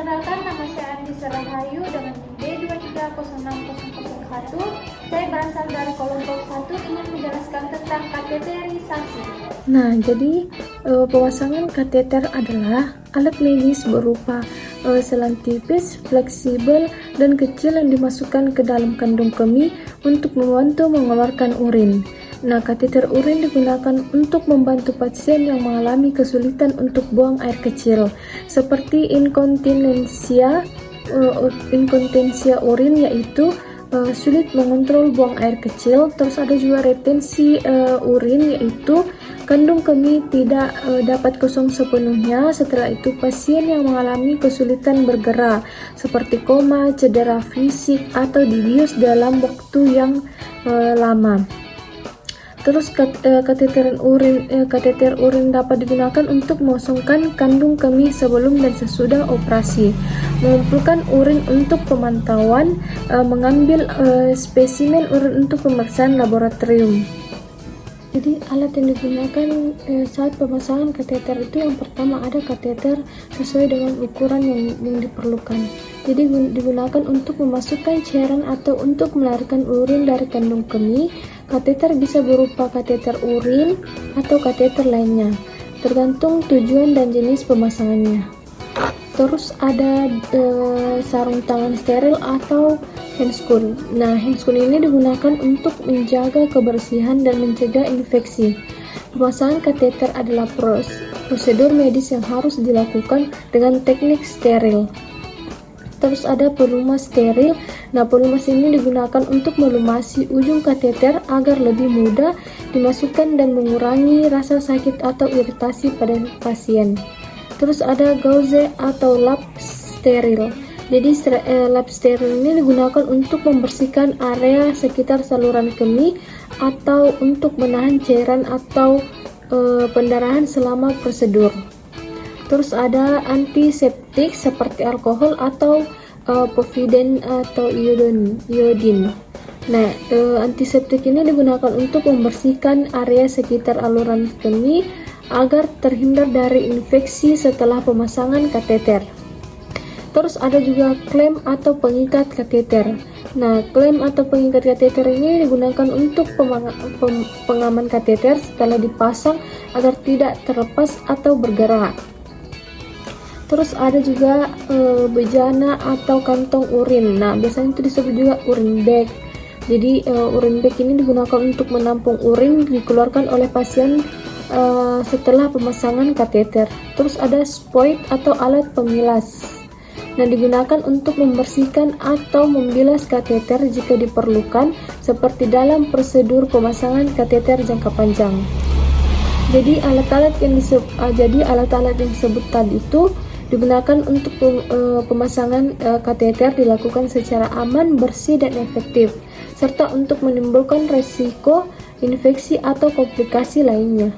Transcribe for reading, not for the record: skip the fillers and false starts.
Perkenalkan, nama saya Andi Serahayu dengan D230601. Saya berasal dari kelompok 1 ingin menjelaskan tentang kateterisasi. Nah, jadi pemasangan kateter adalah alat medis berupa selang tipis, fleksibel, dan kecil yang dimasukkan ke dalam kandung kemih untuk membantu mengeluarkan urin. Nah, kateter urin digunakan untuk membantu pasien yang mengalami kesulitan untuk buang air kecil, seperti inkontinensia urin, yaitu sulit mengontrol buang air kecil. Terus ada juga retensi urin, yaitu kandung kemih tidak dapat kosong sepenuhnya. Setelah itu pasien yang mengalami kesulitan bergerak seperti koma, cedera fisik, atau dibius dalam waktu yang lama. Terus kateter urin dapat digunakan untuk mengosongkan kandung kemih sebelum dan sesudah operasi, mengumpulkan urin untuk pemantauan, mengambil spesimen urin untuk pemeriksaan laboratorium. Jadi alat yang digunakan saat pemasangan kateter itu yang pertama ada kateter sesuai dengan ukuran yang diperlukan. Jadi digunakan untuk memasukkan cairan atau untuk melarikan urin dari kandung kemih. Kateter bisa berupa kateter urin atau kateter lainnya, tergantung tujuan dan jenis pemasangannya. Terus ada sarung tangan steril atau handscoon. Nah, handscoon ini digunakan untuk menjaga kebersihan dan mencegah infeksi. Pemasangan kateter adalah prosedur medis yang harus dilakukan dengan teknik steril. Terus ada pelumas steril. Nah, pelumas ini digunakan untuk melumasi ujung kateter agar lebih mudah dimasukkan dan mengurangi rasa sakit atau iritasi pada pasien. Terus ada gauze atau lap steril. Jadi lap steril ini digunakan untuk membersihkan area sekitar saluran kemih atau untuk menahan cairan atau pendarahan selama prosedur. Terus ada antiseptik seperti alkohol atau povidone atau iodin. Nah, antiseptik ini digunakan untuk membersihkan area sekitar aluran kemih agar terhindar dari infeksi setelah pemasangan kateter. Terus ada juga klem atau pengikat kateter. Nah, klem atau pengikat kateter ini digunakan untuk pengaman kateter setelah dipasang agar tidak terlepas atau bergerak. Terus ada juga bejana atau kantong urin. Nah, biasanya itu disebut juga urin bag. Jadi urin bag ini digunakan untuk menampung urin dikeluarkan oleh pasien setelah pemasangan kateter. Terus ada spoit atau alat pemilas. Nah, digunakan untuk membersihkan atau membilas kateter jika diperlukan, seperti dalam prosedur pemasangan kateter jangka panjang. Jadi alat-alat yang disebut tadi itu digunakan untuk pemasangan kateter dilakukan secara aman, bersih, dan efektif, serta untuk menimbulkan resiko infeksi atau komplikasi lainnya.